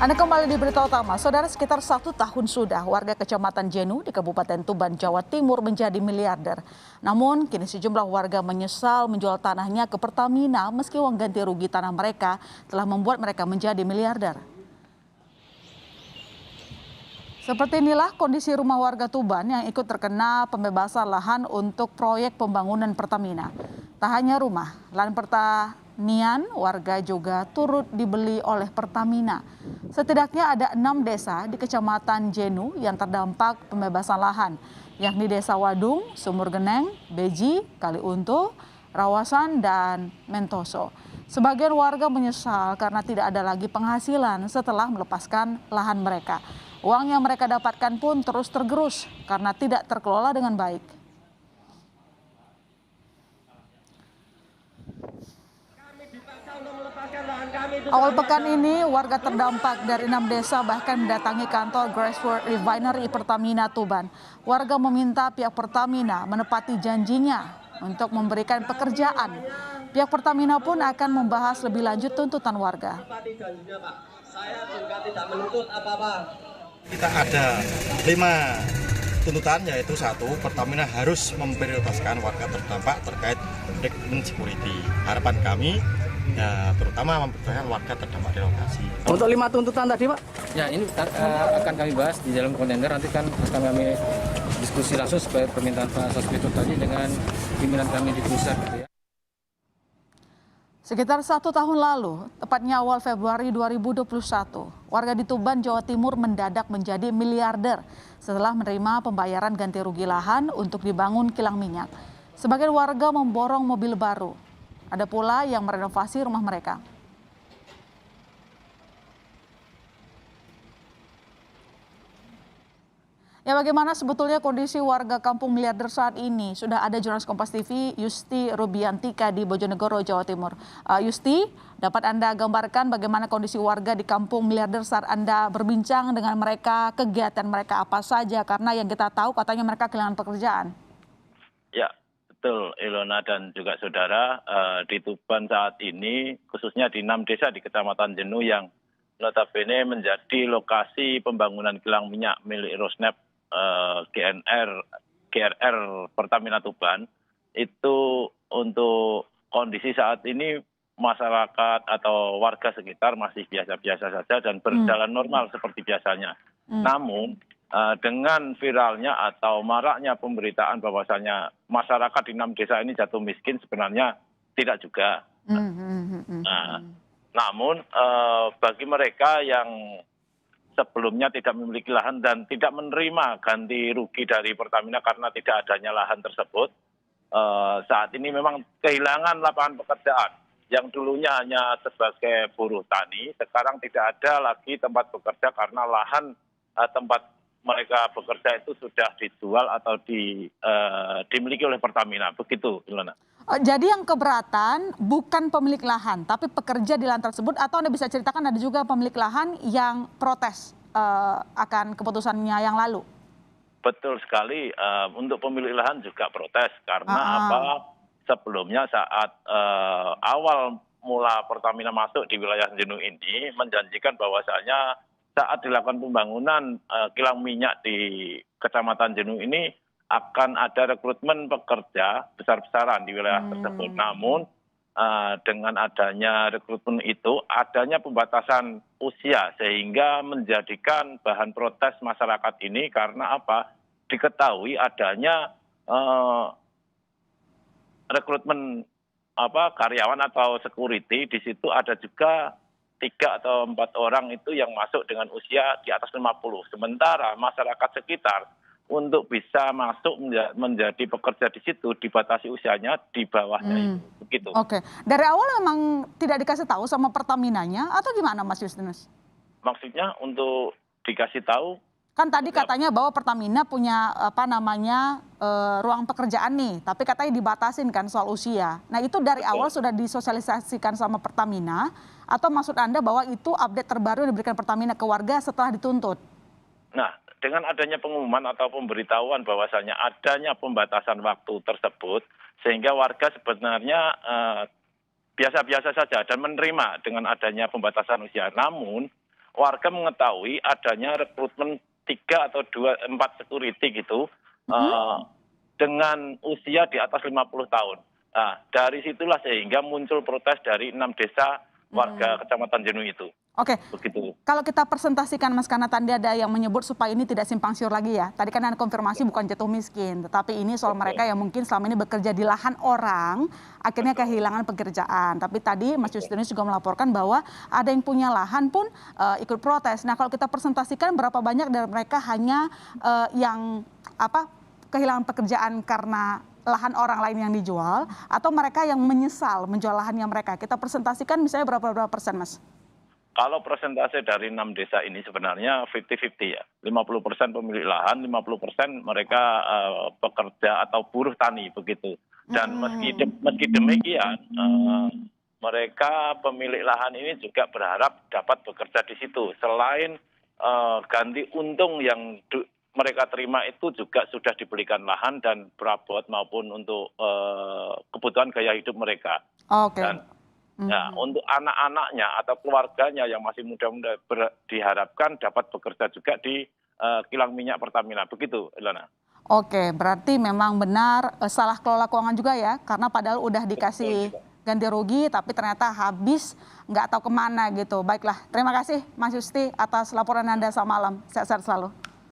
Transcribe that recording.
Anda kembali di berita utama. Saudara, sekitar 1 tahun sudah warga Kecamatan Jenu di Kabupaten Tuban, Jawa Timur menjadi miliarder. Namun, kini sejumlah warga menyesal menjual tanahnya ke Pertamina meski uang ganti rugi tanah mereka telah membuat mereka menjadi miliarder. Seperti inilah kondisi rumah warga Tuban yang ikut terkena pembebasan lahan untuk proyek pembangunan Pertamina. Tak hanya rumah, lahan pertanian warga juga turut dibeli oleh Pertamina. Setidaknya ada 6 desa di Kecamatan Jenu yang terdampak pembebasan lahan, yakni Desa Wadung, Sumur Geneng, Beji, Kaliuntu, Rawasan, dan Mentoso. Sebagian warga menyesal karena tidak ada lagi penghasilan setelah melepaskan lahan mereka. Uang yang mereka dapatkan pun terus tergerus karena tidak terkelola dengan baik. Awal pekan ini, warga terdampak dari 6 desa bahkan mendatangi kantor Grassworks Refinery Pertamina Tuban. Warga meminta pihak Pertamina menepati janjinya untuk memberikan pekerjaan. Pihak Pertamina pun akan membahas lebih lanjut tuntutan warga. Saya juga tidak menuntut apa-apa. Kita ada 5 tuntutan, yaitu 1, Pertamina harus memprioritaskan warga terdampak terkait rekrutmen security. Harapan kami ya terutama memprioritaskan warga terdampak di lokasi. Untuk 5 tuntutan tadi, Pak? Ya, ini akan kami bahas di dalam kontainer, nanti kan akan kami diskusi langsung supaya permintaan Pak Sosbito tadi dengan pimpinan kami di pusat gitu ya. Sekitar 1 tahun lalu, tepatnya awal Februari 2021, warga di Tuban, Jawa Timur mendadak menjadi miliarder setelah menerima pembayaran ganti rugi lahan untuk dibangun kilang minyak. Sebagian warga memborong mobil baru. Ada pula yang merenovasi rumah mereka. Ya, bagaimana sebetulnya kondisi warga kampung miliarder saat ini? Sudah ada jurnalis Kompas TV Yusti Rubiantika di Bojonegoro, Jawa Timur. Yusti, dapat Anda gambarkan bagaimana kondisi warga di kampung miliarder saat Anda berbincang dengan mereka, kegiatan mereka apa saja? Karena yang kita tahu katanya mereka kehilangan pekerjaan. Ya, betul Ilona dan juga saudara, di Tuban saat ini khususnya di 6 desa di Kecamatan Jenu yang notabene menjadi lokasi pembangunan kilang minyak milik Rosneft GRR Pertamina Tuban, itu untuk kondisi saat ini masyarakat atau warga sekitar masih biasa-biasa saja dan berjalan normal seperti biasanya. Namun dengan viralnya atau maraknya pemberitaan bahwasanya masyarakat di 6 desa ini jatuh miskin, sebenarnya tidak juga. Namun bagi mereka yang sebelumnya tidak memiliki lahan dan tidak menerima ganti rugi dari Pertamina karena tidak adanya lahan tersebut, saat ini memang kehilangan lapangan pekerjaan. Yang dulunya hanya sebagai buruh tani, sekarang tidak ada lagi tempat bekerja karena lahan tempat mereka bekerja itu sudah dijual atau dimiliki oleh Pertamina. Begitu, Ilona. Jadi yang keberatan bukan pemilik lahan, tapi pekerja di lahan tersebut, atau Anda bisa ceritakan ada juga pemilik lahan yang protes akan keputusannya yang lalu? Betul sekali, untuk pemilik lahan juga protes karena apa? Sebelumnya saat awal mula Pertamina masuk di wilayah Jenu ini menjanjikan bahwasanya saat dilakukan pembangunan kilang minyak di Kecamatan Jenu ini akan ada rekrutmen pekerja besar-besaran di wilayah tersebut. Namun dengan adanya rekrutmen itu, adanya pembatasan usia sehingga menjadikan bahan protes masyarakat ini karena apa? Diketahui adanya rekrutmen karyawan atau security, di situ ada juga 3 atau 4 orang itu yang masuk dengan usia di atas 50. Sementara masyarakat sekitar untuk bisa masuk menjadi pekerja di situ dibatasi usianya di bawahnya itu. Begitu. Oke. Dari awal memang tidak dikasih tahu sama Pertaminanya atau gimana, Mas Justinus? Maksudnya untuk dikasih tahu? Kan tadi katanya bahwa Pertamina punya ruang pekerjaan nih, tapi katanya dibatasin kan soal usia. Nah, itu dari awal sudah disosialisasikan sama Pertamina atau maksud Anda bahwa itu update terbaru yang diberikan Pertamina ke warga setelah dituntut? Nah, dengan adanya pengumuman atau pemberitahuan bahwasanya adanya pembatasan waktu tersebut, sehingga warga sebenarnya biasa-biasa saja dan menerima dengan adanya pembatasan usia. Namun warga mengetahui adanya rekrutmen 3 atau 4 security gitu dengan usia di atas 50 tahun. Nah, dari situlah sehingga muncul protes dari 6 desa warga Kecamatan Jenuh itu. Oke, Begitu. kalau kita presentasikan Mas, karena tadi ada yang menyebut supaya ini tidak simpang siur lagi ya. Tadi kan ada konfirmasi bukan jatuh miskin, tetapi ini soal mereka yang mungkin selama ini bekerja di lahan orang, akhirnya kehilangan pekerjaan. Tapi tadi Mas Justinus juga melaporkan bahwa ada yang punya lahan pun ikut protes. Nah, kalau kita presentasikan berapa banyak dari mereka hanya yang kehilangan pekerjaan karena lahan orang lain yang dijual, atau mereka yang menyesal menjual lahannya mereka. Kita presentasikan misalnya berapa persen, Mas? Kalau persentase dari 6 desa ini sebenarnya 50-50 ya. 50% pemilik lahan, 50% mereka pekerja atau buruh tani begitu. Dan meski demikian, mereka pemilik lahan ini juga berharap dapat bekerja di situ. Selain ganti untung yang mereka terima itu juga sudah dibelikan lahan dan perabot maupun untuk kebutuhan gaya hidup mereka. Oke. Dan ya, untuk anak-anaknya atau keluarganya yang masih muda-muda diharapkan dapat bekerja juga di kilang minyak Pertamina. Begitu, Ilana. Oke, berarti memang benar salah kelola keuangan juga ya, karena padahal udah dikasih ganti rugi, tapi ternyata habis nggak tahu kemana gitu. Baiklah, terima kasih Mas Yusti atas laporan Anda selamat malam. Sehat-sehat selalu.